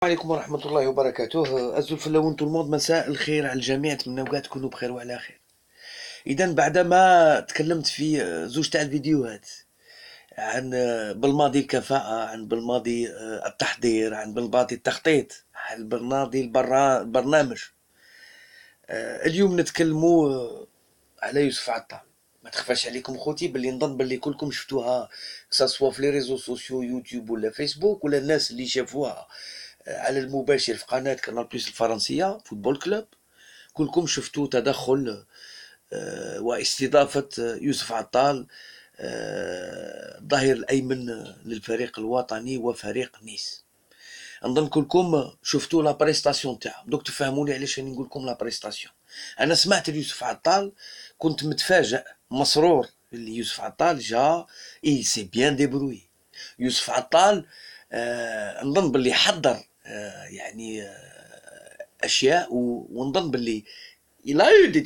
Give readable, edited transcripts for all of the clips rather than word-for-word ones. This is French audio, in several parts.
عليكم ورحمة الله وبركاته. أزول وانتم الموض، مساء الخير على الجميع، نتمنى وقاع تكونوا بخير وعلى خير. إذا بعدما تكلمت في زوج تاع الفيديوهات عن بالماضي الكفاءة، عن بالماضي التحضير، عن بالماضي التخطيط، عن بالماضي البرنامج، اليوم نتكلموا على يوسف عطال. ما تخفاش عليكم خوتي باللي نظن باللي كلكم شفتوها، كساسوا في لي ريزو سوسيو، يوتيوب ولا فيسبوك، ولا الناس اللي شافوها على المباشر في قناة كانال بليس الفرنسية فوتبول كلوب. كلكم شفتوا تدخل واستضافة يوسف عطال، الظهير الأيمن للفريق الوطني وفريق نيس. نظن كلكم شفتوا لا بريستاسيون تاعو، دوك تفهموني علاش راني نقول لكم لا بريستاسيون. انا سمعت ليوسف عطال كنت متفاجئ مسرور اللي يوسف عطال جا اي سي بيان ديبروي. يوسف عطال نظن باللي حضر يعني اشياء، ونظن باللي il a eu des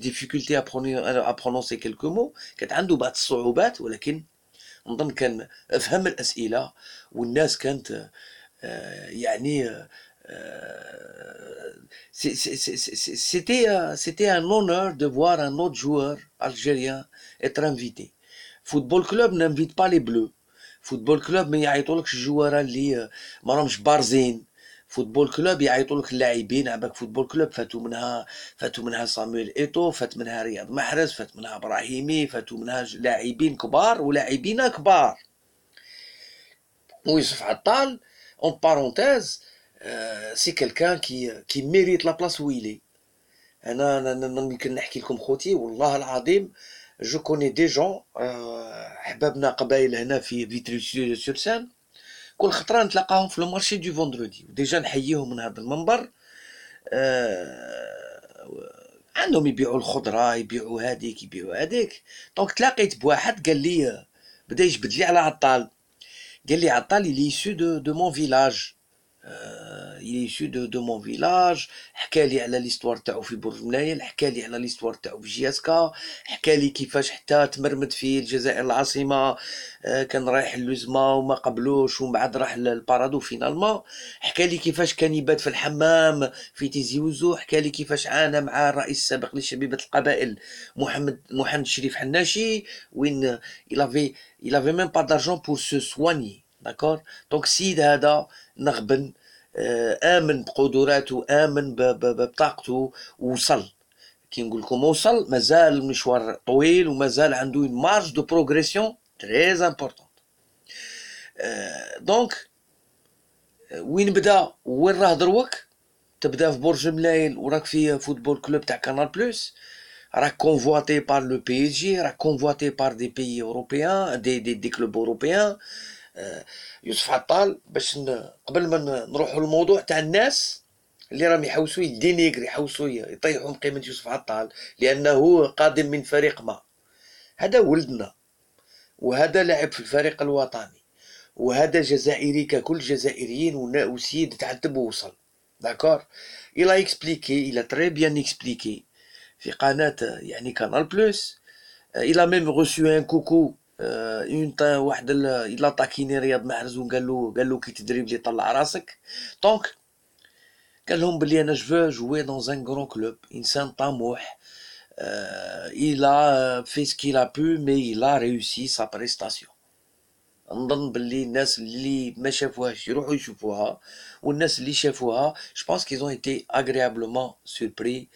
difficultés à prononcer quelques mots، كانت عنده بعض الصعوبات، ولكن نظن كان فهم الاسئله، والناس كانت يعني c'était un honneur de voir un autre joueur algérien être invité. Football Club n'invite pas les bleus. Football Club ما يعيطولكش الجواره اللي ما راهمش بارزين. فوتبول كلوب يعيطوا لك اللاعبين. عباك فوتبول كلوب فاتوا منها صامويل ايتو، فات منها رياض محرز، فات منها ابراهيمي، فاتوا منها لاعبين كبار ولاعبين كبار. ويوسف عطال en parenthèse c'est quelqu'un qui mérite la place où il est. انا يمكن نحكي لكم خوتي والله العظيم، جو كوني دي جون احبابنا قبائل هنا في فيتري سور سان، كل خطره نتلاقاهم في المارشي دو فوندردي، وديجا نحييهم من هذا المنبر. عندهم يبيعوا الخضره، يبيعوا هذيك يبيعوا هذيك. دونك تلاقيت بواحد قال لي، بدا يجبد لي على عطال، قال لي عطال il est issu de mon village. il est issu de mon village. حكى لي على ليستوار تاعو في برج ملايل، حكى لي على ليستوار تاعو في جياسكا، حكى لي كيفاش حتى تمرمد في الجزائر العاصمه، كان رايح اللوزمه وما قبلوش، ومن بعد راح للبارادو فينالمون. حكى لي كيفاش كان يبات في الحمام في تيزي وزو، حكى لي كيفاش عانى مع الرئيس السابق لشبيبه القبائل محمد شريف حناشي، وين il avait même pas d'argent pour se soigner. D'accord. دونك السيد هذا نغبن آمن بقدراته، آمن بطاقته، ووصل. كي نقول لكم وصل، مازال المشوار طويل، ومازال عنده une marge de progression très importante. دونك وين بدا وين راه دروك؟ تبدا في برج ملايل وراك في فوتبول كلوب تاع كانال بلس، راك convoité par le PSG، راك convoité par des pays européens، des clubs européens. يوسف عطال باش قبل ما نروحوا للموضوع تاع الناس اللي راهم يحوسوا يدينيغري، يحوسوا يطيحوا من قيمه يوسف عطال لانه قادم من فريق ما. هذا ولدنا، وهذا لعب في الفريق الوطني، وهذا جزائري ككل جزائريين، وسيد تعذب ووصل. داكور. il a expliqué il a très bien expliqué في قناه يعني كانال بلس. il a même reçu un coucou واحد الا طاكيني رياض محرز، وقال له كي تدريب لي طلع راسك. دونك قال لهم بلي انا جو جوي دون ان غران كلوب، انسان طموح. il a fait ce qu'il a pu mais il a réussi sa prestation. نظن باللي الناس اللي ما شافوهاش يروحوا يشوفوها، والناس اللي شافوها جو بونس كيزون ايتي اغريابلومون سوربري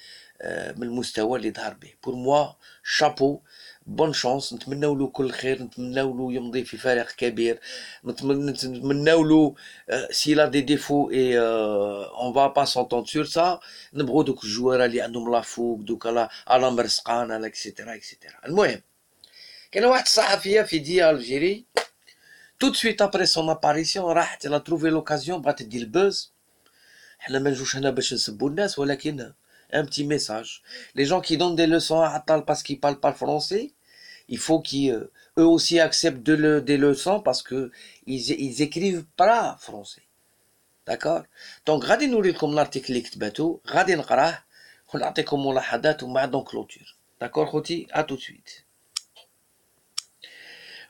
من المستوى اللي ظهر به. بور موا شابو، بون شانس، نتمنوا له كل خير، نتمنوا له يمضي في فريق كبير، نتمنوا له سي لا دي ديفو اي اون فا با سونتوند سور سا، نبغوا دوك الجواره اللي عندهم لا فوق، دوك لا مرسقان، لا اكسيتيرا اكسيتيرا. المهم كاين واحد الصحفيه في دي الجيري، tout de suite après son apparition راحت elle a trouvé l'occasion بغات تدي البوز. حنا ما نجوش هنا باش نسبوا الناس، ولكن un petit message. Les gens qui donnent des leçons à Attal parce qu'ils parlent pas français, il faut qu'ils eux aussi acceptent des leçons parce que ils écrivent pas français. D'accord. Donc غادي نوري لكم الارتيكل اللي كتباتو، غادي نقراه ونعطيكم ملاحظات ومع دون كلوتور. داكور خوتي، ا تو سويت.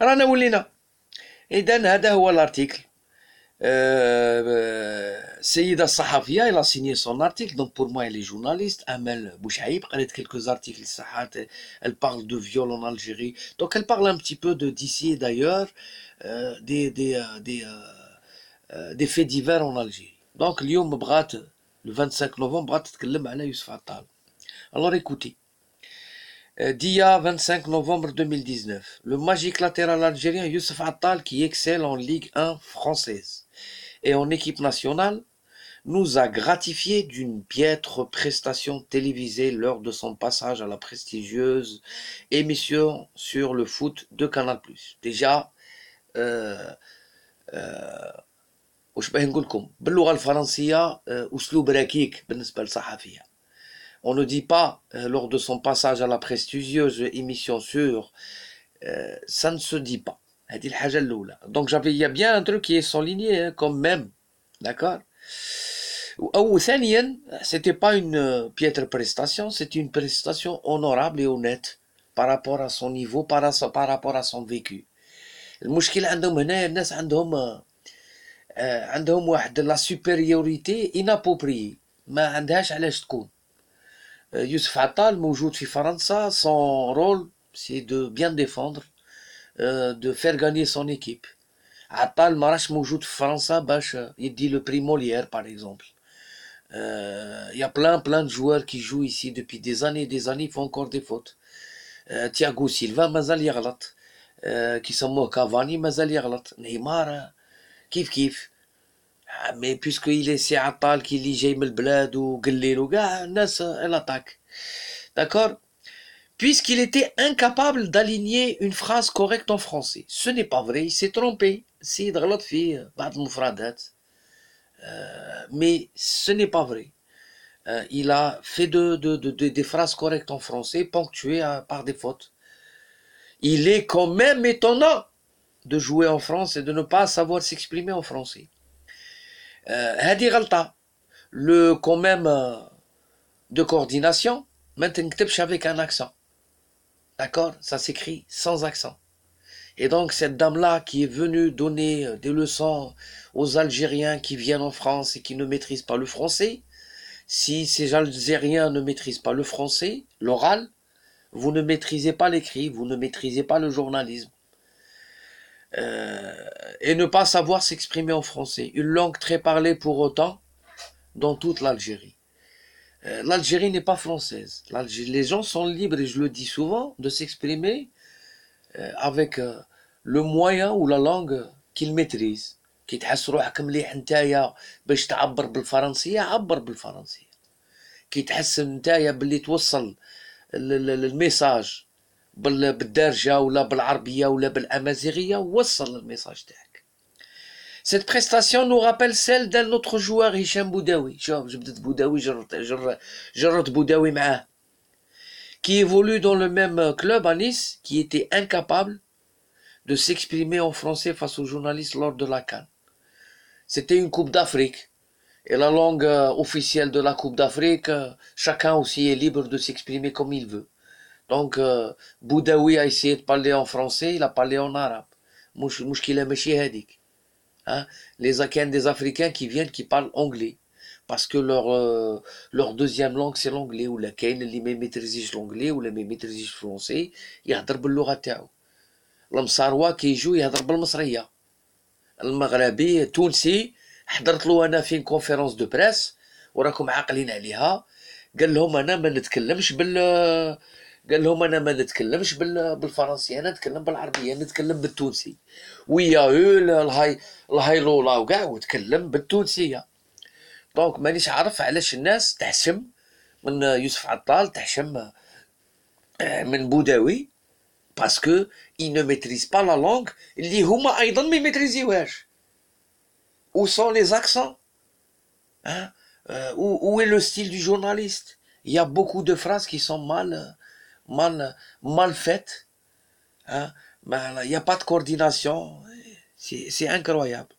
رانا ولينا. إذن هذا هو الارتيكل. Seyida Sahafia, elle a signé son article, donc pour moi elle est journaliste. Amel Bouchaïb, elle a quelques articles, elle parle de viol en Algérie. Donc elle parle un petit peu de d'ici et d'ailleurs, des faits divers en Algérie. Donc le 25 novembre, بغات تتكلم على يوسف عطال. Alors écoutez, Dia 25 novembre 2019, le magique latéral algérien Youssef Attal qui excelle en Ligue 1 française et en équipe nationale nous a gratifié d'une piètre prestation télévisée lors de son passage à la prestigieuse émission sur le foot de Canal+. Déjà, واش باه نقول لكم باللغه الفرنسيه اسلوب ركيك بالنسبه للصحفيه. On ne dit pas lors de son passage à la prestigieuse émission sur ça ne se dit pas. هذه الحاجه الاولى. Donc il y a bien un truc qui est souligné comme même. D'accord. Ou ثانيا, c'était pas une piètre prestation, c'était une prestation honorable et honnête par rapport à son niveau, par rapport à son vécu. المشكل عندهم هنا الناس عندهم واحد لا سوبيريوريتي انابوبريي ما عندهاش علاش تكون. يوسف عطال موجود في فرنسا, son rôle c'est de bien défendre, de faire gagner son équipe. عطال ما راش موجود في فرنسا باش يدي le prix Molière par exemple. Il y a plein de joueurs qui jouent ici depuis des années, ils font encore des fautes. Thiago Silva مازال يغلط, كيسموه كافاني مازال يغلط, نيمار كيف. Mais puisqu'il est c'est Attal qui lit جاي من البلاد وقليل وكاع الناس elle attaque. D'accord. Puisqu'il était incapable d'aligner une phrase correcte en français. Ce n'est pas vrai, il s'est trompé. السيد غلط في بعض المفردات. Mais ce n'est pas vrai. Il a fait des phrases correctes en français, ponctuées par des fautes. Il est quand même étonnant de jouer en France et de ne pas savoir s'exprimer en français. هذه غلطة. Le quand même de coordination, ما تنكتبش avec un accent. D'accord. Ça s'écrit sans accent. Et donc cette dame-là qui est venue donner des leçons aux Algériens qui viennent en France et qui ne maîtrisent pas le français, si ces Algériens ne maîtrisent pas le français, l'oral, vous ne maîtrisez pas l'écrit, vous ne maîtrisez pas le journalisme. Et ne pas savoir s'exprimer en français. Une langue très parlée pour autant dans toute l'Algérie. L'Algérie n'est pas française. Les gens sont libres, et je le dis souvent, de s'exprimer avec le moyen ou la langue qu'ils maîtrisent. كي تحس روحك مليح نتايا باش تعبر بالفرنسيه عبر بالفرنسيه. كي تحس نتايا باللي توصل الميساج بالدارجه ولا بالعربيه ولا بالامازيغيه وصل الميساج تاعك. Cette prestation nous rappelle celle d'un autre joueur, Hicham Boudaoui. شوف جبدت بوداوي جرت بوداوي معاه. Qui évolue dans le même club à Nice, qui était incapable de s'exprimer en français face aux journalistes lors de la CAN. C'était une Coupe d'Afrique. Et la langue officielle de la Coupe d'Afrique, chacun aussi est libre de s'exprimer comme il veut. Donc, Boudaoui a essayé de parler en français, il a parlé en arabe. مشكلة ماشي هذيك. Les des Africains qui viennent, qui parlent anglais. Parce que leur deuxième langue, c'est l'anglais. Ou la كاين اللي ما maîtrisent l'anglais ou ما maîtrisent français, يهضر باللغة تاعو. المصاروة كيجو يهضر بالمصرية. المغربي تونسي حضرت له انا في كونفيرونس دو بريس وراكم عاقلين عليها. قال لهم انا ما نتكلمش بالفرنسيه، انا نتكلم بالعربيه، نتكلم بالتونسي. ويا الهايلولا وكاع وتكلم بالتونسيه. دونك مانيش عارف علاش الناس تحشم من يوسف عطال، تحشم من بوداوي، باسكو il ne maîtrise pas la langue اللي هما ايضا ما يميتريزيوهاش. Où sont les accents, hein? Où est le style du journaliste? Il y a beaucoup de phrases qui sont mal faites, hein? Il n'y a pas de coordination. C'est incroyable.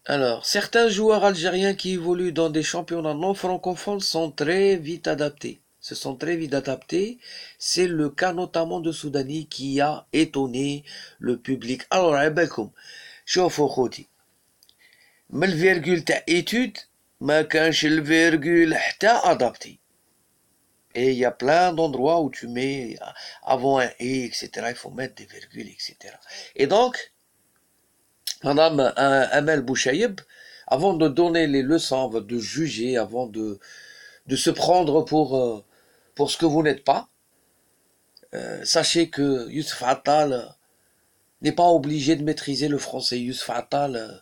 Alors, certains joueurs algériens qui évoluent dans des championnats non francophones sont très vite adaptés. se sont très vite adaptés. C'est le cas notamment de Soudani qui a étonné le public. Alors, عبالكم شوفوا خوتي من الفيرغول تاع étude ما كانش الفيرغول حتى adapté. Et il y a plein d'endroits où tu mets avant un et, etc. Il faut mettre des virgules, etc. Et donc, Madame Amel Bouchaïb, avant de donner les leçons, de juger, avant de se prendre pour ce que vous n'êtes pas, sachez que Youssef Attal n'est pas obligé de maîtriser le français. Youssef Attal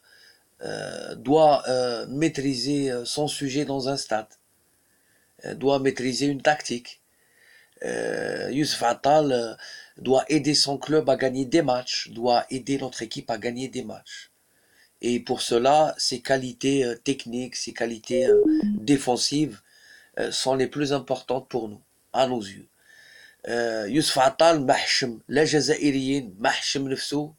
doit maîtriser son sujet dans un stade, doit maîtriser une tactique. Youssef Attal doit aider son club à gagner des matchs, doit aider notre équipe à gagner des matchs. Et pour cela, ses qualités techniques, ses qualités défensives sont les plus importantes pour nous, à nos yeux. Youssef Attal محشم لا جزائريين محشم نفسه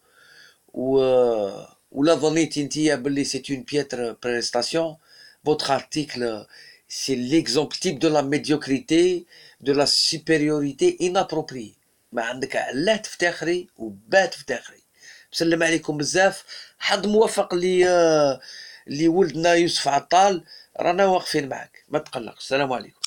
ولا ظنيتي انتيا باللي c'est une piètre prestation. Votre article, c'est l'exemple type de la médiocrité, de la supériorité inappropriée. ما عندك علاه تفتخري وباه تفتخري. مسلم عليكم بزاف. حظ موفق لولدنا يوسف عطال. رانا واقفين معك، ما تقلقش. السلام عليكم.